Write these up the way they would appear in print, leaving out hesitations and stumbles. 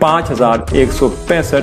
5,165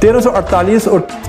1348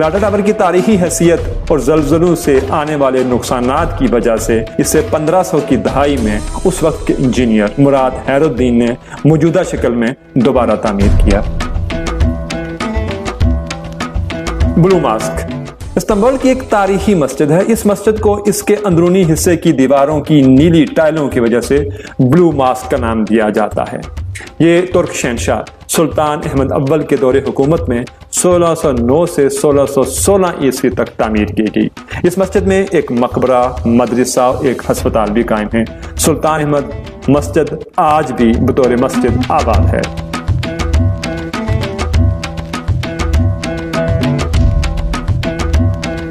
گلاٹا tower کی تاریخی حیثیت اور زلزلوں سے آنے والے نقصانات کی وجہ سے اسے 1500 کی دہائی میں اس وقت کے انجینئر مراد حیر الدین نے موجودہ شکل میں دوبارہ تعمیر کیا۔ بلو ماسک استنبول کی ایک تاریخی مسجد ہے۔ اس مسجد کو اس کے اندرونی حصے کی دیواروں کی نیلی ٹائلوں کی وجہ سے بلو ماسک کا نام دیا جاتا ہے۔ یہ ترک شہنشاہ سلطان احمد اول کے دور حکومت میں 1609 سے 1616 عیسوی تک تعمیر کی گئی۔ اس مسجد میں ایک مقبرہ، مدرسہ اور ایک ہسپتال بھی قائم ہے۔ سلطان احمد مسجد آج بھی بطور مسجد آباد ہے۔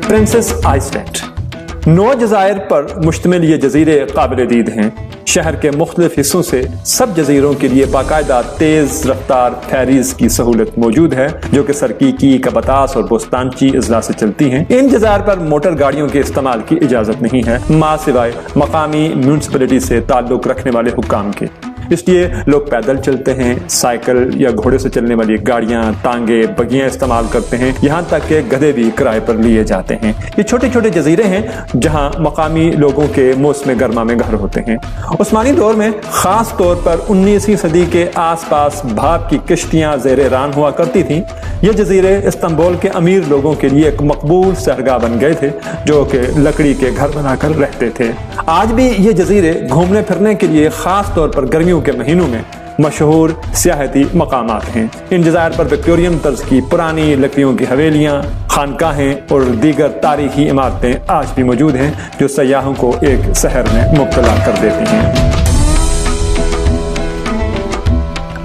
پرنسس آئس لینڈ 9 جزائر پر مشتمل یہ جزیرے قابل دید ہیں۔ شہر کے مختلف حصوں سے سب جزیروں کے لیے باقاعدہ تیز رفتار فیریز کی سہولت موجود ہے جو کہ سرکیکی، کبتاس اور بوستانچی اضلاع سے چلتی ہیں۔ ان جزائر پر موٹر گاڑیوں کے استعمال کی اجازت نہیں ہے ماں سوائے مقامی میونسپلٹی سے تعلق رکھنے والے حکام کے۔ اس لیے لوگ پیدل چلتے ہیں، سائیکل یا گھوڑے سے چلنے والی گاڑیاں، ٹانگے، بگیاں استعمال کرتے ہیں، یہاں تک کہ گدھے بھی کرائے پر لیے جاتے ہیں۔ یہ چھوٹے چھوٹے جزیرے ہیں جہاں مقامی لوگوں کے موسم گرما میں گھر ہوتے ہیں۔ عثمانی دور میں خاص طور پر 19ویں صدی کے آس پاس بھاپ کی کشتیاں زیر ران ہوا کرتی تھیں۔ یہ جزیرے استنبول کے امیر لوگوں کے لیے ایک مقبول سہرگاہ بن گئے تھے جو کہ لکڑی کے گھر بنا کر رہتے تھے۔ آج بھی یہ جزیرے گھومنے پھرنے کے لیے خاص طور پر گرمیوں کے مہینوں میں مشہور سیاحتی مقامات ہیں۔ ان جزائر پر وکٹورین طرز کی پرانی لکڑیوں کی حویلیاں، خانقاہیں اور دیگر تاریخی عمارتیں آج بھی موجود ہیں جو سیاحوں کو ایک سحر میں مبتلا کر دیتی ہیں۔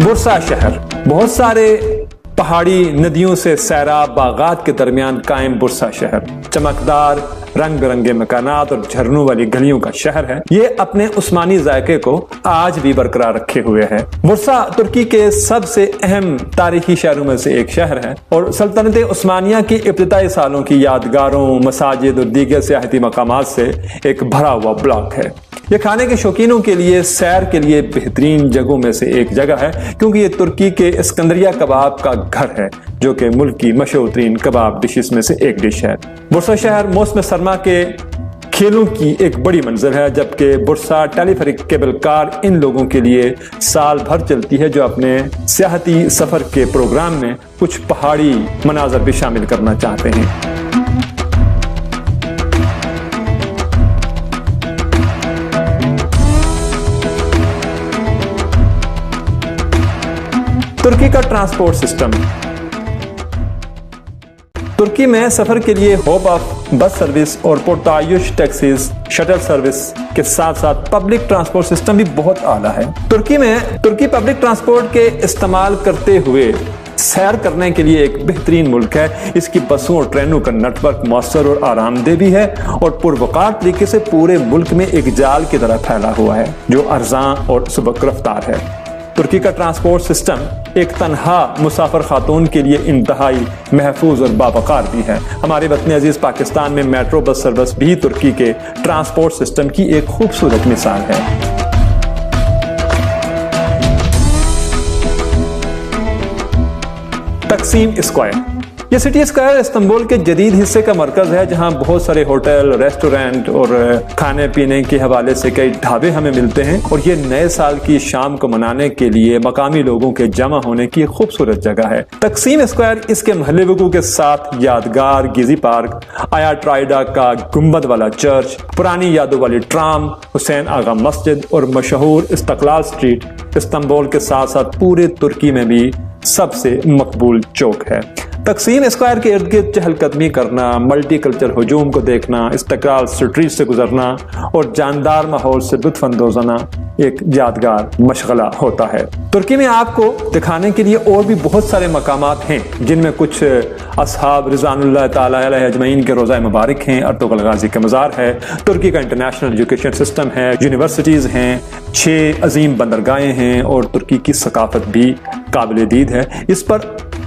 برسا شہر بہت سارے پہاڑی ندیوں سے سیراب باغات کے درمیان قائم برسا شہر چمکدار رنگ برنگے مکانات اور جھرنوں والی گلیوں کا شہر ہے۔ یہ اپنے عثمانی ذائقے کو آج بھی برقرار رکھے ہوئے ہے۔ برسا ترکی کے سب سے اہم تاریخی شہروں میں سے ایک شہر ہے اور سلطنت عثمانیہ کی ابتدائی سالوں کی یادگاروں، مساجد اور دیگر سیاحتی مقامات سے ایک بھرا ہوا بلاک ہے۔ یہ کھانے کے شوقینوں کے لیے سیر کے لیے بہترین جگہوں میں سے ایک جگہ ہے کیونکہ یہ ترکی کے اسکندریہ کباب کا گھر ہے جو کہ ملک کی مشہور ترین کباب ڈشز میں سے ایک ڈش ہے۔ برسا شہر موسم سرما کے کھیلوں کی ایک بڑی منزل ہے جبکہ برسا ٹیلی فیرک کیبل کار ان لوگوں کے لیے سال بھر چلتی ہے جو اپنے سیاحتی سفر کے پروگرام میں کچھ پہاڑی مناظر بھی شامل کرنا چاہتے ہیں۔ ترکی کا ٹرانسپورٹ سسٹم ترکی میں سفر کے لیے ہوپ آف بس سروس اور پورتایوش ٹیکسیز شٹل سروس کے ساتھ ساتھ پبلک ٹرانسپورٹ سسٹم بھی بہت اعلیٰ ہے۔ ترکی پبلک ٹرانسپورٹ کے استعمال کرتے ہوئے سیر کرنے کے لیے ایک بہترین ملک ہے۔ اس کی بسوں اور ٹرینوں کا نیٹ ورک مؤثر اور آرام دہ بھی ہے اور پروقار طریقے سے پورے ملک میں ایک جال کی طرح پھیلا ہوا ہے جو ارزاں اور سبک رفتار ہے۔ ترکی کا ٹرانسپورٹ سسٹم ایک تنہا مسافر خاتون کے لیے انتہائی محفوظ اور باوقار بھی ہے۔ ہمارے وطن عزیز پاکستان میں میٹرو بس سروس بھی ترکی کے ٹرانسپورٹ سسٹم کی ایک خوبصورت مثال ہے۔ تقسیم اسکوائر یہ سٹی اسکوائر استنبول کے جدید حصے کا مرکز ہے جہاں بہت سارے ہوٹل، ریسٹورنٹ اور کھانے پینے کے حوالے سے کئی ڈھابے ہمیں ملتے ہیں اور یہ نئے سال کی شام کو منانے کے لیے مقامی لوگوں کے جمع ہونے کی ایک خوبصورت جگہ ہے۔ تقسیم اسکوائر اس کے محلے وقوع کے ساتھ یادگار گیزی پارک، آیا ٹرائیڈا کا گنبد والا چرچ، پرانی یادوں والی ٹرام، حسین آغا مسجد اور مشہور استقلال اسٹریٹ استنبول کے ساتھ ساتھ پورے ترکی میں بھی سب سے مقبول چوک ہے۔ تقسیم اسکوائر کے ارد گرد چہل قدمی کرنا، ملٹی کلچر ہجوم کو دیکھنا، استقلال اسٹریٹ سے گزرنا اور جاندار ماحول سے لطف اندوز ہونا ایک یادگار مشغلہ ہوتا ہے۔ ترکی میں آپ کو دکھانے کے لیے اور بھی بہت سارے مقامات ہیں جن میں کچھ اصحاب رضوان اللہ تعالی علیہ اجمعین کے روضہ مبارک ہیں، ارطغرل غازی کا مزار ہے، ترکی کا انٹرنیشنل ایجوکیشن سسٹم ہے، یونیورسٹیز ہیں، 6 عظیم بندرگاہیں ہیں اور ترکی کی ثقافت بھی قابل دید ہے۔ اس پر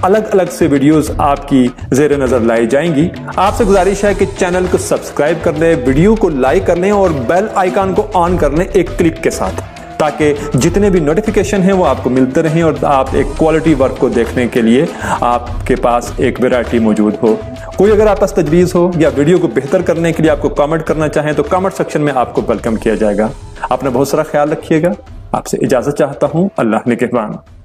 الگ الگ سے ویڈیوز آپ کی زیر نظر لائی جائیں گی۔ آپ سے گزارش ہے کہ چینل کو سبسکرائب کر لیں، ویڈیو کو لائک کر لیں اور بیل آئیکن کو آن کر لیں ایک کلک کے ساتھ تاکہ جتنے بھی نوٹیفیکیشن ہیں وہ آپ کو ملتے رہیں اور آپ ایک کوالٹی ورک کو دیکھنے کے لیے آپ کے پاس ایک ویرائٹی موجود ہو۔ کوئی اگر آپ پاس تجویز ہو یا ویڈیو کو بہتر کرنے کے لیے آپ کو کامنٹ کرنا چاہیں تو کامنٹ سیکشن میں آپ کو ویلکم کیا جائے گا۔ اپنا بہت سارا خیال رکھیے گا۔ آپ سے اجازت چاہتا ہوں۔ اللہ نگہبان۔